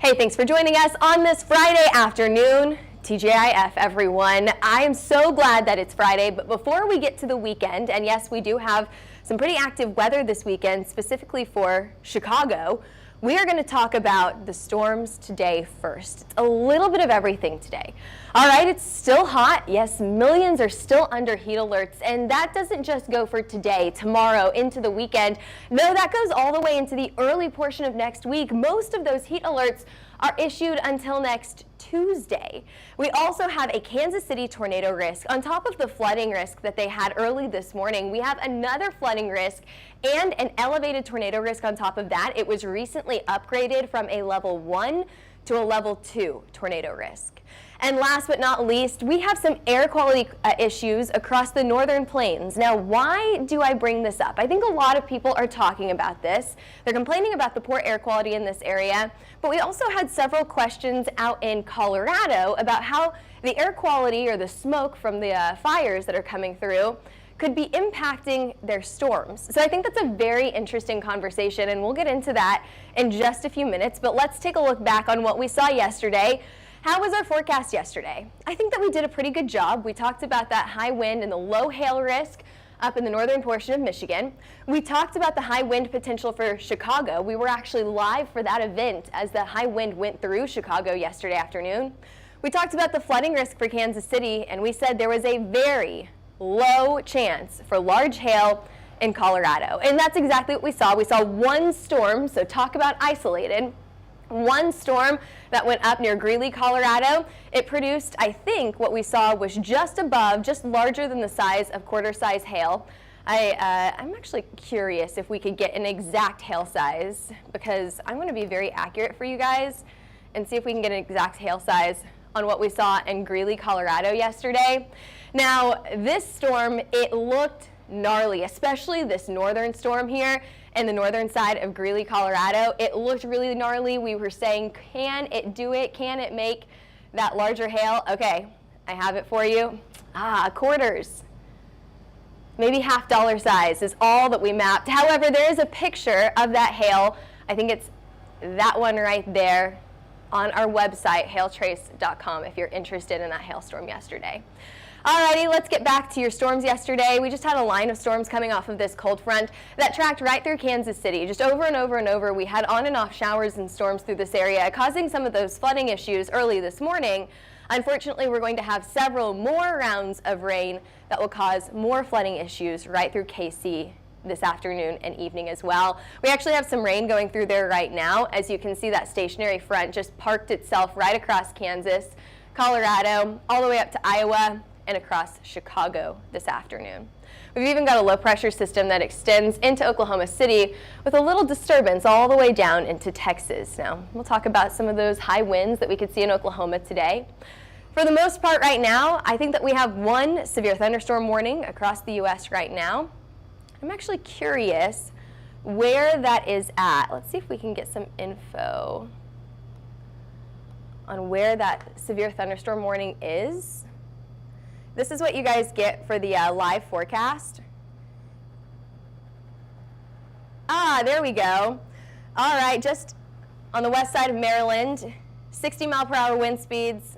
Hey, thanks for joining us on this Friday afternoon. TGIF, everyone. I am so glad that it's Friday, but before we get to the weekend, and yes, we do have some pretty active weather this weekend, specifically for Chicago, we are going to talk about the storms today first. It's a little bit of everything today. All right, it's still hot. Yes, millions are still under heat alerts, and that doesn't just go for today, tomorrow, into the weekend. No, that goes all the way into the early portion of next week. Most of those heat alerts are issued until next Tuesday. We also have a Kansas City tornado risk. On top of the flooding risk that they had early this morning, we have another flooding risk and an elevated tornado risk on top of that. It was recently upgraded from a level 1 to a level 2 tornado risk. And last but not least, we have some air quality issues across the northern plains. Now, why do I bring this up? I think a lot of people are talking about this. They're complaining about the poor air quality in this area, but we also had several questions out in Colorado about how the air quality or the smoke from the fires that are coming through could be impacting their storms. So I think that's a very interesting conversation, and we'll get into that in just a few minutes, but let's take a look back on what we saw yesterday. How was our forecast yesterday? I think that we did a pretty good job. We talked about that high wind and the low hail risk up in the northern portion of Michigan. We talked about the high wind potential for Chicago. We were actually live for that event as the high wind went through Chicago yesterday afternoon. We talked about the flooding risk for Kansas City, and we said there was a very low chance for large hail in Colorado. And that's exactly what we saw. We saw one storm, so talk about isolated. One storm that went up near Greeley, Colorado. It produced, I think, what we saw was just above, just larger than the size of quarter-size hail. I'm actually curious if we could get an exact hail size, because I'm going to be very accurate for you guys and see if we can get an exact hail size on what we saw in Greeley, Colorado yesterday. Now, this storm, it looked gnarly, especially this northern storm here and the northern side of Greeley, Colorado. It looked really gnarly. We were saying, can it do it? Can it make that larger hail? Okay, I have it for you. Quarters. Maybe $half size is all that we mapped. However, there is a picture of that hail. I think it's that one right there on our website, hailtrace.com, if you're interested in that hailstorm yesterday. Alrighty, let's get back to your storms yesterday. We just had a line of storms coming off of this cold front that tracked right through Kansas City. Just over and over and over, we had on and off showers and storms through this area, causing some of those flooding issues early this morning. Unfortunately, we're going to have several more rounds of rain that will cause more flooding issues right through KC this afternoon and evening as well. We actually have some rain going through there right now. As you can see, that stationary front just parked itself right across Kansas, Colorado, all the way up to Iowa, and across Chicago this afternoon. We've even got a low pressure system that extends into Oklahoma City with a little disturbance all the way down into Texas. Now, we'll talk about some of those high winds that we could see in Oklahoma today. For the most part right now, I think that we have one severe thunderstorm warning across the U.S. right now. I'm actually curious where that is at. Let's see if we can get some info on where that severe thunderstorm warning is. This is what you guys get for the live forecast. There we go. All right, just on the west side of Maryland, 60-mile-per-hour wind speeds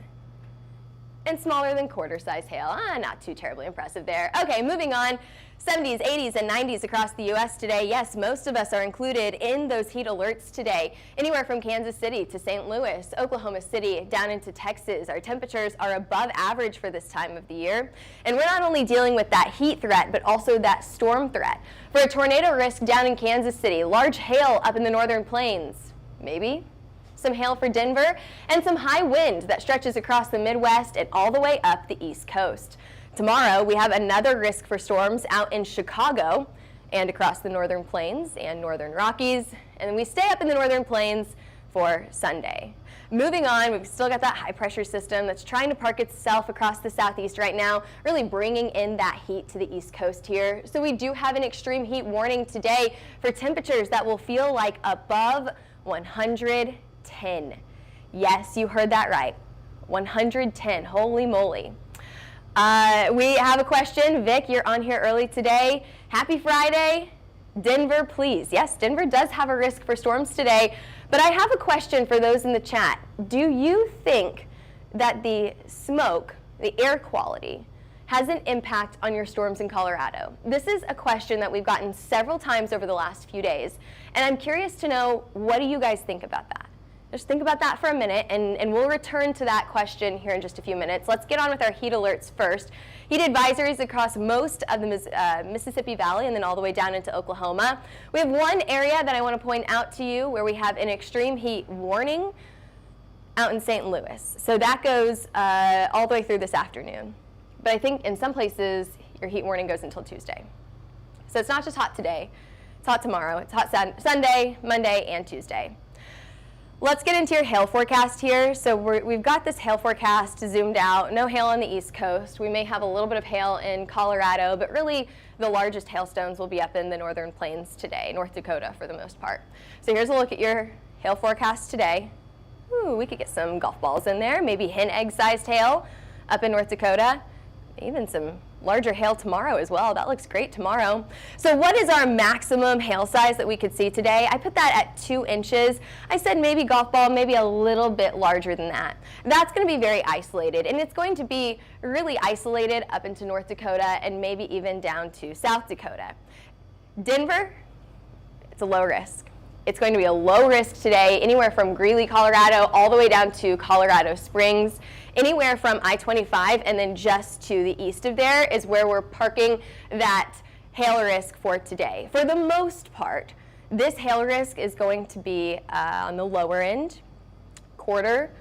and smaller than quarter-size hail. Not too terribly impressive there. Okay, moving on. 70s, 80s, and 90s across the U.S. today. Yes, most of us are included in those heat alerts today. Anywhere from Kansas City to St. Louis, Oklahoma City, down into Texas. Our temperatures are above average for this time of the year. And we're not only dealing with that heat threat, but also that storm threat. For a tornado risk down in Kansas City, large hail up in the northern plains, maybe some hail for Denver, and some high wind that stretches across the Midwest and all the way up the East Coast. Tomorrow, we have another risk for storms out in Chicago and across the northern plains and northern Rockies. And then we stay up in the northern plains for Sunday. Moving on, we've still got that high pressure system that's trying to park itself across the southeast right now, really bringing in that heat to the East Coast here. So we do have an extreme heat warning today for temperatures that will feel like above 110. Yes, you heard that right. 110. Holy moly. We have a question. Vic, you're on here early today. Happy Friday. Denver, please. Yes, Denver does have a risk for storms today, but I have a question for those in the chat. Do you think that the smoke, the air quality, has an impact on your storms in Colorado? This is a question that we've gotten several times over the last few days, and I'm curious to know, what do you guys think about that? Just think about that for a minute, and we'll return to that question here in just a few minutes. Let's get on with our heat alerts first. Heat advisories across most of the Mississippi Valley and then all the way down into Oklahoma. We have one area that I want to point out to you where we have an extreme heat warning out in St. Louis. So that goes all the way through this afternoon. But I think in some places your heat warning goes until Tuesday. So it's not just hot today, it's hot tomorrow, it's hot Sunday, Monday, and Tuesday. Let's get into your hail forecast here. So we've got this hail forecast zoomed out. No hail on the East Coast. We may have a little bit of hail in Colorado, but really the largest hailstones will be up in the northern plains today, North Dakota for the most part. So here's a look at your hail forecast today. Ooh, we could get some golf balls in there, maybe hen egg sized hail up in North Dakota. Even some larger hail tomorrow as well. That looks great tomorrow. So what is our maximum hail size that we could see today? I put that at 2 inches. I said maybe golf ball, maybe a little bit larger than that. That's going to be very isolated, and it's going to be really isolated up into North Dakota and maybe even down to South Dakota. Denver, it's a low risk. It's going to be a low risk today, anywhere from Greeley, Colorado, all the way down to Colorado Springs. Anywhere from I-25 and then just to the east of there is where we're parking that hail risk for today. For the most part, this hail risk is going to be on the lower end, quarter,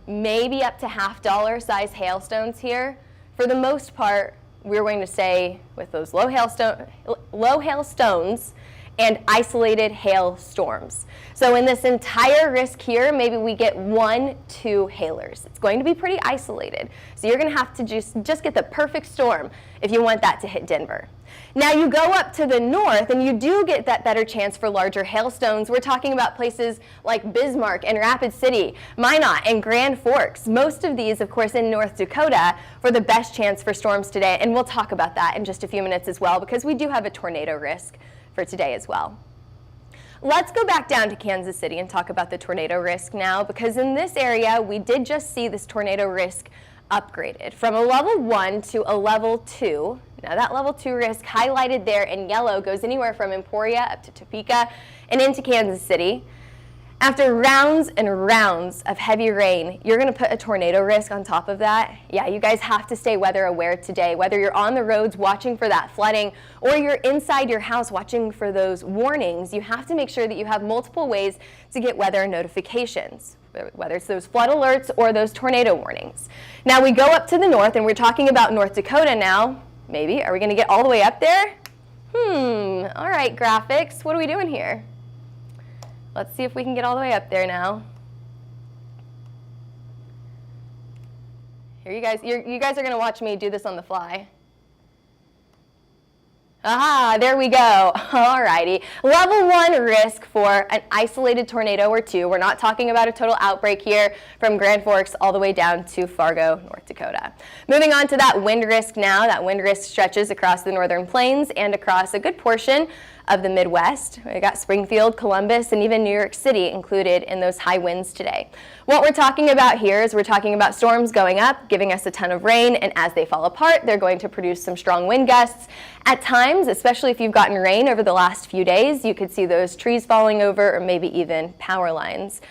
maybe up to $half size hailstones here. For the most part, we're going to stay with those low hailstones and isolated hail storms. So in this entire risk here, maybe we get 1-2 hailers. It's going to be pretty isolated. So you're gonna have to just get the perfect storm if you want that to hit Denver. Now you go up to the north and you do get that better chance for larger hailstones. We're talking about places like Bismarck and Rapid City, Minot and Grand Forks. Most of these, of course, in North Dakota for the best chance for storms today. And we'll talk about that in just a few minutes as well, because we do have a tornado risk for today as well. Let's go back down to Kansas City and talk about the tornado risk now, because in this area we did just see this tornado risk upgraded from a level 1 to a level 2. Now that level 2 risk highlighted there in yellow goes anywhere from Emporia up to Topeka and into Kansas City. After rounds and rounds of heavy rain, you're going to put a tornado risk on top of that. Yeah, you guys have to stay weather aware today, whether you're on the roads watching for that flooding or you're inside your house watching for those warnings. You have to make sure that you have multiple ways to get weather notifications, whether it's those flood alerts or those tornado warnings. Now we go up to the north and we're talking about North Dakota now. Maybe, are we going to get all the way up there? All right, graphics, what are we doing here? Let's see if we can get all the way up there now. Here, you guys are going to watch me do this on the fly. Aha, there we go. All righty. Level 1 risk for an isolated tornado or 2. We're not talking about a total outbreak here from Grand Forks all the way down to Fargo, North Dakota. Moving on to that wind risk now. That wind risk stretches across the northern plains and across a good portion of the Midwest. We got Springfield, Columbus, and even New York City included in those high winds today. What we're talking about here is we're talking about storms going up, giving us a ton of rain, and as they fall apart, they're going to produce some strong wind gusts. At times, especially if you've gotten rain over the last few days, you could see those trees falling over or maybe even power lines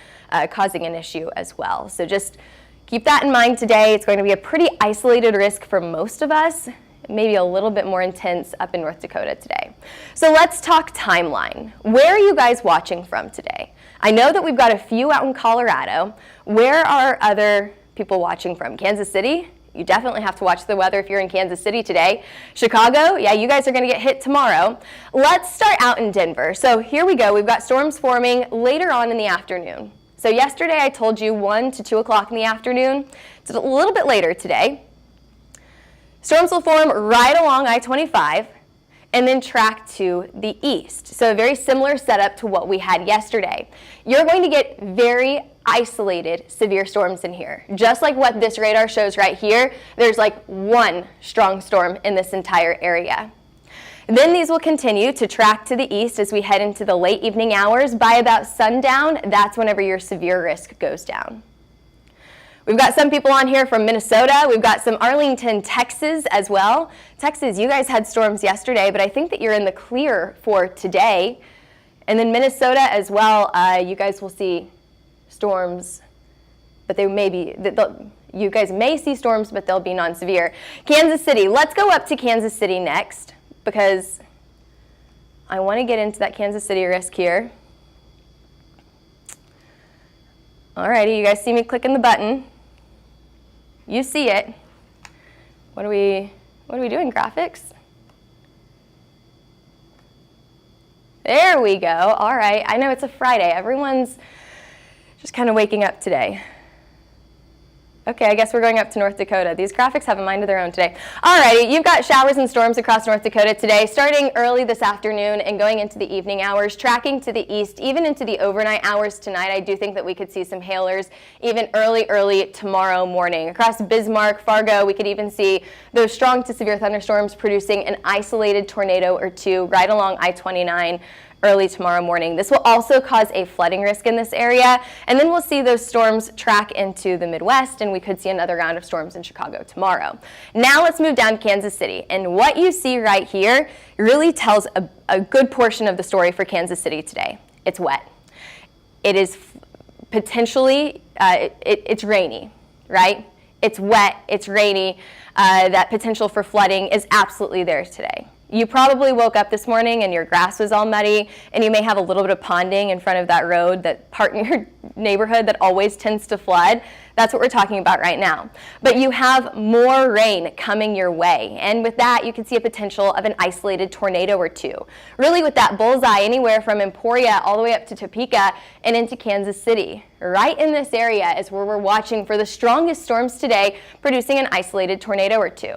causing an issue as well. So just keep that in mind today. It's going to be a pretty isolated risk for most of us, maybe a little bit more intense up in North Dakota today. So let's talk timeline. Where are you guys watching from today? I know that we've got a few out in Colorado. Where are other people watching from? Kansas City? You definitely have to watch the weather if you're in Kansas City today. Chicago? Yeah, you guys are going to get hit tomorrow. Let's start out in Denver. So here we go. We've got storms forming later on in the afternoon. So yesterday I told you 1 to 2 o'clock in the afternoon. It's a little bit later today. Storms will form right along I-25 and then track to the east. So a very similar setup to what we had yesterday. You're going to get very isolated severe storms in here. Just like what this radar shows right here, there's like one strong storm in this entire area. Then these will continue to track to the east as we head into the late evening hours. By about sundown, that's whenever your severe risk goes down. We've got some people on here from Minnesota. We've got some Arlington, Texas as well. Texas, you guys had storms yesterday, but I think that you're in the clear for today. And then Minnesota as well, you guys will see storms, but they may be, you guys may see storms, but they'll be non-severe. Kansas City, let's go up to Kansas City next because I want to get into that Kansas City risk here. Alrighty, you guys see me clicking the button. You see it. What are we doing, graphics? There we go. All right, I know it's a Friday. Everyone's just kind of waking up today. Okay, I guess we're going up to North Dakota. These graphics have a mind of their own today. Alrighty, you've got showers and storms across North Dakota today, starting early this afternoon and going into the evening hours, tracking to the east, even into the overnight hours tonight. I do think that we could see some hailers even early tomorrow morning. Across Bismarck, Fargo, we could even see those strong to severe thunderstorms producing an isolated tornado or two right along I-29 early tomorrow morning. This will also cause a flooding risk in this area, and then we'll see those storms track into the Midwest, and we could see another round of storms in Chicago tomorrow. Now let's move down to Kansas City, and what you see right here really tells a good portion of the story for Kansas City today. It's wet. It is potentially, it's rainy, right? It's wet, it's rainy. That potential for flooding is absolutely there today. You probably woke up this morning and your grass was all muddy, and you may have a little bit of ponding in front of that road, that part in your neighborhood that always tends to flood. That's what we're talking about right now. But you have more rain coming your way, and with that you can see a potential of an isolated tornado or two. Really with that bullseye anywhere from Emporia all the way up to Topeka and into Kansas City. Right in this area is where we're watching for the strongest storms today, producing an isolated tornado or two.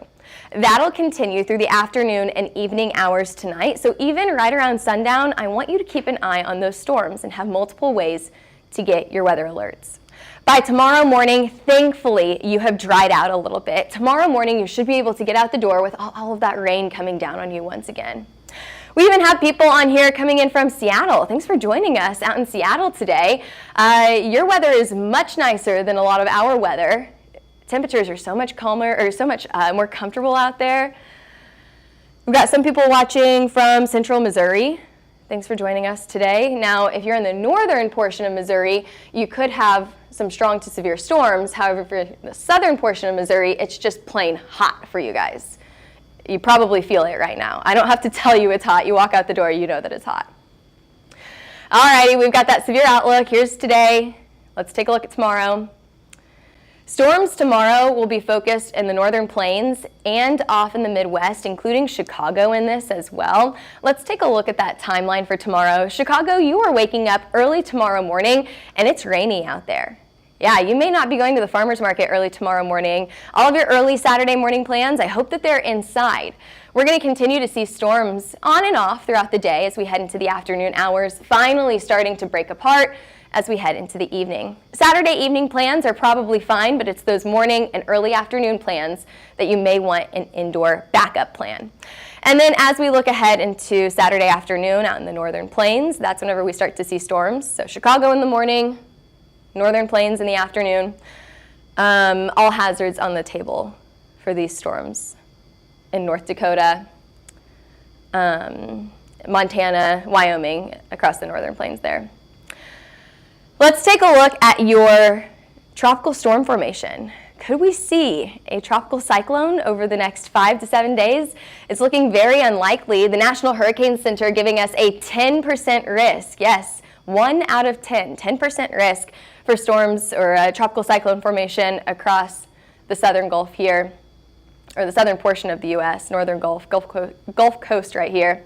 That'll continue through the afternoon and evening hours tonight, so even right around sundown, I want you to keep an eye on those storms and have multiple ways to get your weather alerts. By tomorrow morning, thankfully, you have dried out a little bit. Tomorrow morning, you should be able to get out the door with all of that rain coming down on you once again. We even have people on here coming in from Seattle. Thanks for joining us out in Seattle today. Your weather is much nicer than a lot of our weather. Temperatures are so much calmer, or so much more comfortable out there. We've got some people watching from central Missouri. Thanks for joining us today. Now, if you're in the northern portion of Missouri, you could have some strong to severe storms. However, for the southern portion of Missouri, it's just plain hot for you guys. You probably feel it right now. I don't have to tell you it's hot. You walk out the door, you know that it's hot. Alrighty, we've got that severe outlook. Here's today. Let's take a look at tomorrow. Storms tomorrow will be focused in the northern plains and off in the Midwest, including Chicago in this as well. Let's take a look at that timeline for tomorrow. Chicago, you are waking up early tomorrow morning and it's rainy out there. Yeah, you may not be going to the farmer's market early tomorrow morning. All of your early Saturday morning plans, I hope that they're inside. We're going to continue to see storms on and off throughout the day as we head into the afternoon hours, finally starting to break apart as we head into the evening. Saturday evening plans are probably fine, but it's those morning and early afternoon plans that you may want an indoor backup plan. And then as we look ahead into Saturday afternoon out in the northern plains, that's whenever we start to see storms. So Chicago in the morning, northern plains in the afternoon, all hazards on the table for these storms in North Dakota, Montana, Wyoming, across the northern plains there. Let's take a look at your tropical storm formation. Could we see a tropical cyclone over the next 5 to 7 days? It's looking very unlikely. The National Hurricane Center giving us a 10% risk. Yes, 1 out of 10, 10% risk for storms or a tropical cyclone formation across the southern Gulf here, or the southern portion of the U.S., northern Gulf Coast right here.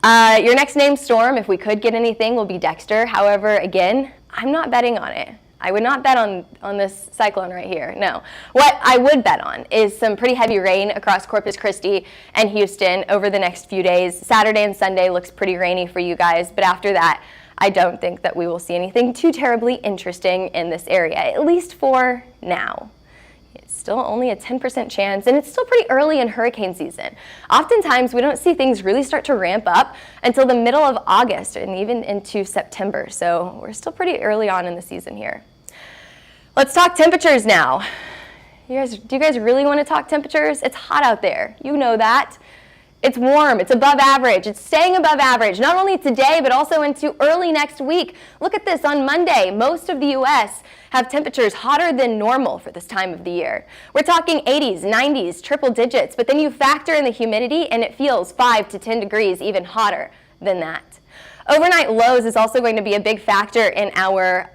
Your next named storm, if we could get anything, will be Dexter. However, again, I'm not betting on it. I would not bet on this cyclone right here, no. What I would bet on is some pretty heavy rain across Corpus Christi and Houston over the next few days. Saturday and Sunday looks pretty rainy for you guys, but after that, I don't think that we will see anything too terribly interesting in this area, at least for now. still only a 10% chance, and it's still pretty early in hurricane season. Oftentimes, we don't see things really start to ramp up until the middle of August and even into September, so we're still pretty early on in the season here. Let's talk temperatures now. Do you guys really want to talk temperatures? It's hot out there. You know that. It's warm, it's above average, it's staying above average, not only today, but also into early next week. Look at this, on Monday, most of the U.S. have temperatures hotter than normal for this time of the year. We're talking 80s, 90s, triple digits, but then you factor in the humidity and it feels 5 to 10 degrees even hotter than that. Overnight lows is also going to be a big factor in our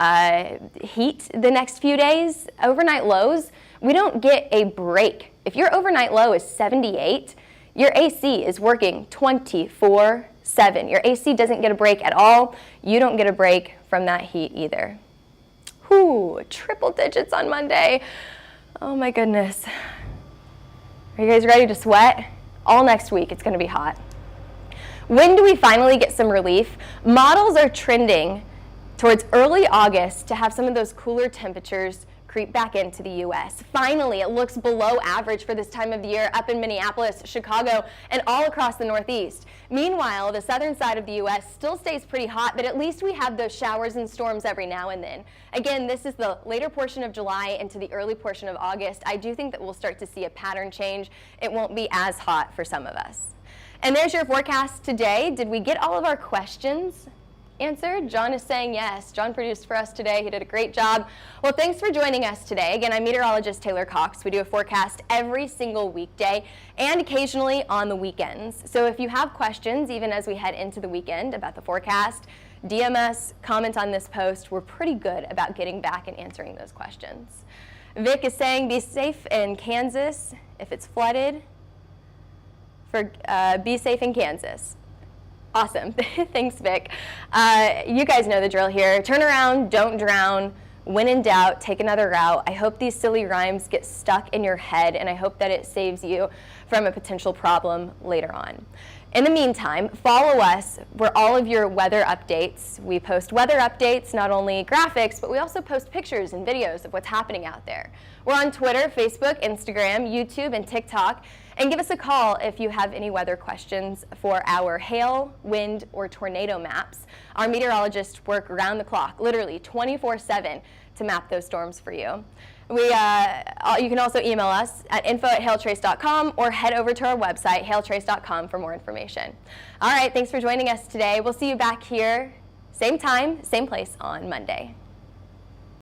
heat the next few days. Overnight lows, we don't get a break. If your overnight low is 78, your AC is working 24/7. Your AC doesn't get a break at all. You don't get a break from that heat either. Whew, triple digits on Monday. Oh my goodness. Are you guys ready to sweat? All next week it's going to be hot. When do we finally get some relief? Models are trending towards early August to have some of those cooler temperatures creep back into the U.S. Finally, it looks below average for this time of the year up in Minneapolis, Chicago, and all across the Northeast. Meanwhile, the southern side of the U.S. still stays pretty hot, but at least we have those showers and storms every now and then. Again, this is the later portion of July into the early portion of August. I do think that we'll start to see a pattern change. It won't be as hot for some of us. And there's your forecast today. Did we get all of our questions answered? John is saying yes. John produced for us today. He did a great job. Well, thanks for joining us today. Again, I'm meteorologist Taylor Cox. We do a forecast every single weekday and occasionally on the weekends. So if you have questions, even as we head into the weekend about the forecast, DM us, comment on this post. We're pretty good about getting back and answering those questions. Vic is saying be safe in Kansas if it's flooded. Be safe in Kansas. Awesome. Thanks, Vic. You guys know the drill here. Turn around, don't drown. When in doubt, take another route. I hope these silly rhymes get stuck in your head, and I hope that it saves you from a potential problem later on. In the meantime, follow us for all of your weather updates. We post weather updates, not only graphics, but we also post pictures and videos of what's happening out there. We're on Twitter, Facebook, Instagram, YouTube, and TikTok. And give us a call if you have any weather questions for our hail, wind, or tornado maps. Our meteorologists work around the clock, literally 24/7, to map those storms for you. You can also email us at info@hailtrace.com or head over to our website, hailtrace.com, for more information. All right, thanks for joining us today. We'll see you back here, same time, same place on Monday.